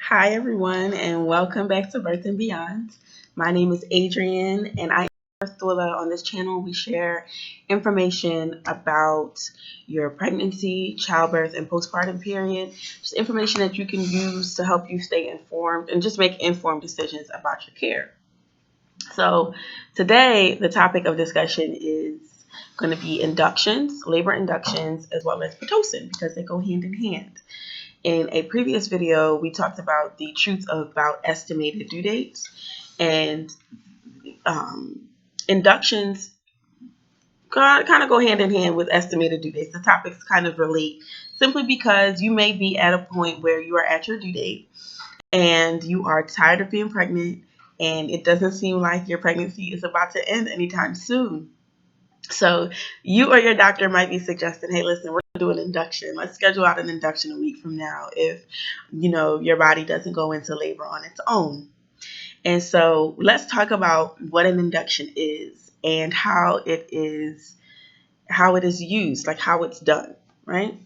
Hi, everyone, and welcome back to Birth and Beyond. My name is Adrienne, and I am a birth doula. On this channel, we share information about your pregnancy, childbirth, and postpartum period. Just information that you can use to help you stay informed and just make informed decisions about your care. So, today, the topic of discussion is going to be inductions, labor inductions, as well as Pitocin, because they go hand in hand. In a previous video, we talked about the truth about estimated due dates, and inductions kind of go hand in hand with estimated due dates. The topics kind of relate simply because you may be at a point where you are at your due date and you are tired of being pregnant, and it doesn't seem like your pregnancy is about to end anytime soon. So you or your doctor might be suggesting, hey, listen, we're going to do an induction. Let's schedule out an induction a week from now if, your body doesn't go into labor on its own. And so let's talk about what an induction is and how it is used, like how it's done, right?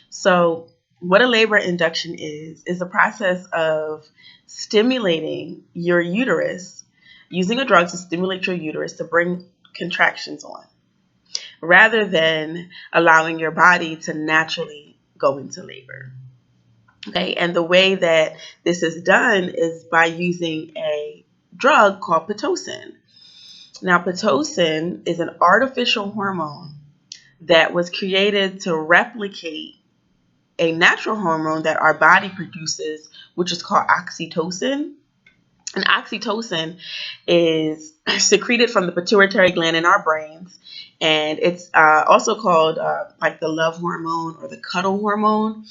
So what a labor induction is a process of stimulating your uterus, using a drug to stimulate your uterus to bring contractions on, rather than allowing your body to naturally go into labor. Okay, and the way that this is done is by using a drug called Pitocin. Now, Pitocin is an artificial hormone that was created to replicate a natural hormone that our body produces, which is called oxytocin. And oxytocin is secreted from the pituitary gland in our brains. And it's also called like the love hormone or the cuddle hormone.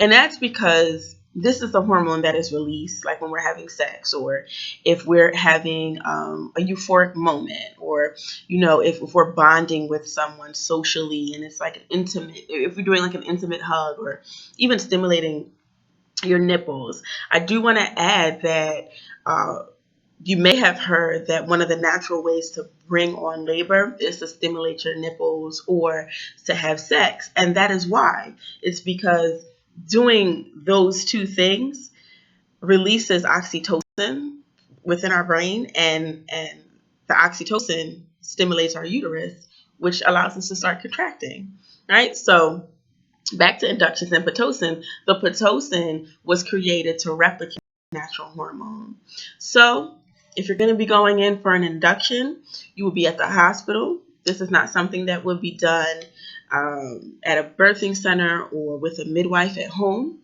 And that's because this is the hormone that is released like when we're having sex, or if we're having a euphoric moment, or, if we're bonding with someone socially and it's like if we're doing like an intimate hug, or even stimulating your nipples. I do want to add that you may have heard that one of the natural ways to bring on labor is to stimulate your nipples or to have sex. And that is why. It's because doing those two things releases oxytocin within our brain, and the oxytocin stimulates our uterus, which allows us to start contracting, right? So back to inductions and Pitocin. The Pitocin was created to replicate natural hormone. So if you're going to be going in for an induction, you will be at the hospital. This is not something that would be done at a birthing center or with a midwife at home.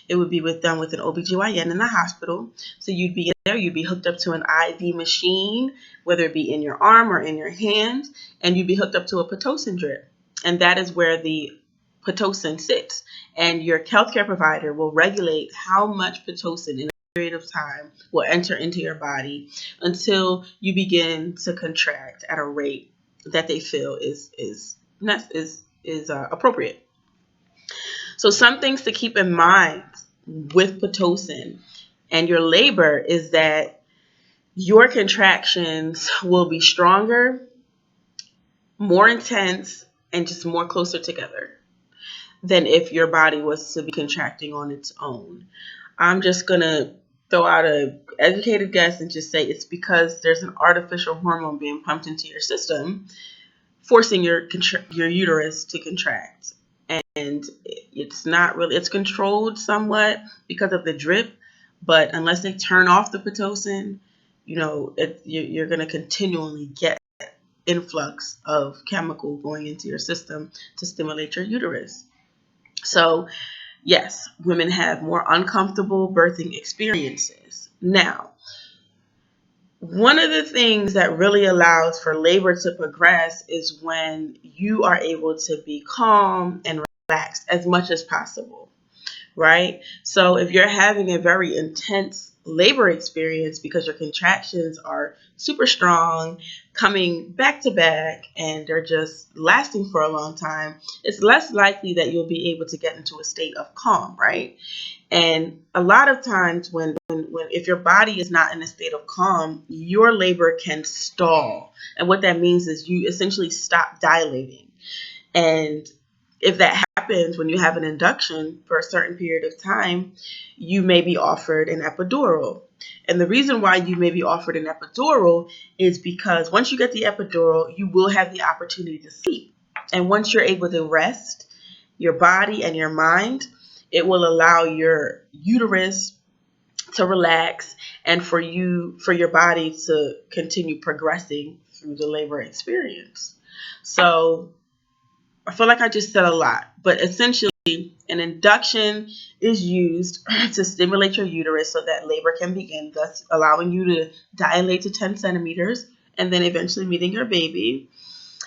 It would be done with an OBGYN in the hospital. So you'd be there, you'd be hooked up to an IV machine, whether it be in your arm or in your hand, and you'd be hooked up to a Pitocin drip. And that is where the Pitocin sits. And your healthcare provider will regulate how much Pitocin in a period of time will enter into your body until you begin to contract at a rate that they feel is appropriate. So some things to keep in mind with Pitocin and your labor is that your contractions will be stronger, more intense, and just more closer together than if your body was to be contracting on its own. I'm just going to throw out an educated guess and just say it's because there's an artificial hormone being pumped into your system, forcing your uterus to contract. And it's not really, it's controlled somewhat because of the drip, but unless they turn off the Pitocin, you're going to continually get influx of chemical going into your system to stimulate your uterus. So yes, women have more uncomfortable birthing experiences. Now, one of the things that really allows for labor to progress is when you are able to be calm and relaxed as much as possible, right? So if you're having a very intense labor experience because your contractions are super strong, coming back to back, and they're just lasting for a long time, it's less likely that you'll be able to get into a state of calm, right? And a lot of times when if your body is not in a state of calm, your labor can stall. And what that means is you essentially stop dilating. And if that happens when you have an induction for a certain period of time, you may be offered an epidural. And the reason why you may be offered an epidural is because once you get the epidural, you will have the opportunity to sleep. And once you're able to rest your body and your mind, it will allow your uterus to relax and for your body to continue progressing through the labor experience. So I feel like I just said a lot, but essentially an induction is used to stimulate your uterus so that labor can begin, thus allowing you to dilate to 10 centimeters and then eventually meeting your baby.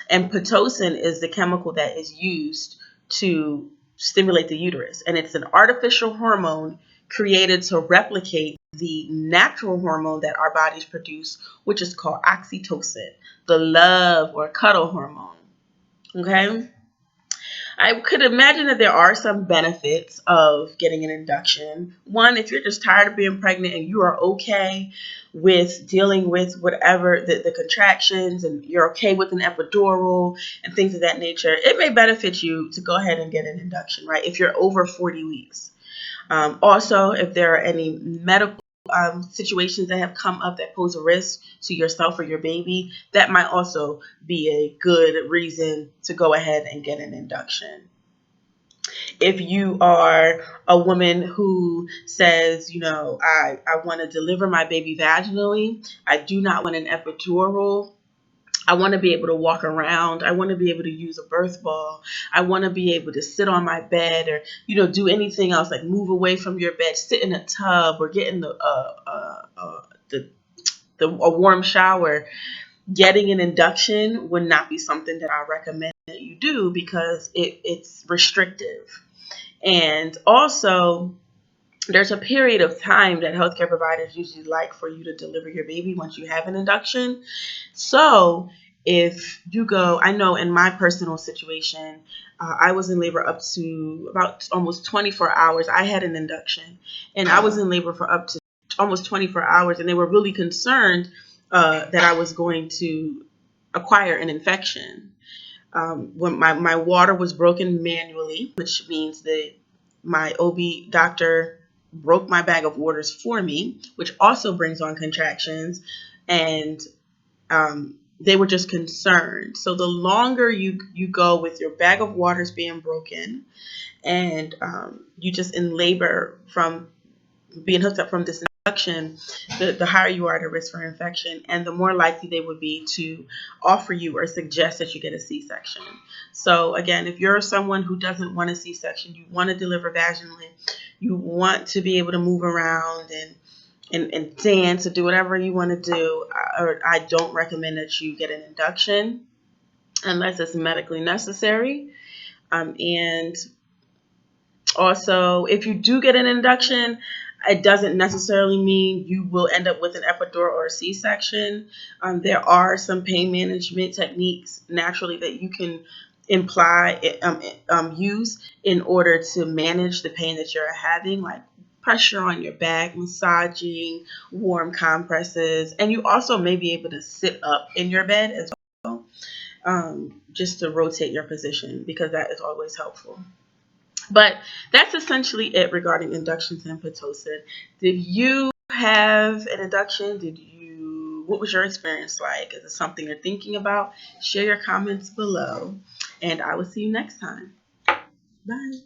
And Pitocin is the chemical that is used to stimulate the uterus. And it's an artificial hormone created to replicate the natural hormone that our bodies produce, which is called oxytocin, the love or cuddle hormone. Okay? I could imagine that there are some benefits of getting an induction. One, if you're just tired of being pregnant and you are okay with dealing with whatever the contractions and you're okay with an epidural and things of that nature, it may benefit you to go ahead and get an induction, right? If you're over 40 weeks. Also, if there are any medical situations that have come up that pose a risk to yourself or your baby, that might also be a good reason to go ahead and get an induction. If you are a woman who says, I want to deliver my baby vaginally, I do not want an epidural, I want to be able to walk around. I want to be able to use a birth ball. I want to be able to sit on my bed or, do anything else like move away from your bed, sit in a tub or get in a warm shower. Getting an induction would not be something that I recommend that you do because it's restrictive. And also, there's a period of time that healthcare providers usually like for you to deliver your baby once you have an induction. So if you go, I know in my personal situation, I was in labor up to about almost 24 hours. I had an induction and I was in labor for up to almost 24 hours, and they were really concerned that I was going to acquire an infection. When my water was broken manually, which means that my OB doctor broke my bag of waters for me, which also brings on contractions, and they were just concerned. So the longer you go with your bag of waters being broken, and you just in labor from being hooked up from this induction, the higher you are at a risk for infection, and the more likely they would be to offer you or suggest that you get a C-section. So again, if you're someone who doesn't want a C-section, you want to deliver vaginally, you want to be able to move around and dance or do whatever you want to do, I don't recommend that you get an induction unless it's medically necessary. And also, if you do get an induction, it doesn't necessarily mean you will end up with an epidural or a C-section. There are some pain management techniques naturally that you can use in order to manage the pain that you're having, like pressure on your back, massaging, warm compresses, and you also may be able to sit up in your bed as well, just to rotate your position, because that is always helpful. But that's essentially it regarding inductions and Pitocin. Did you have an induction? What was your experience like? Is it something you're thinking about? Share your comments below, and I will see you next time. Bye.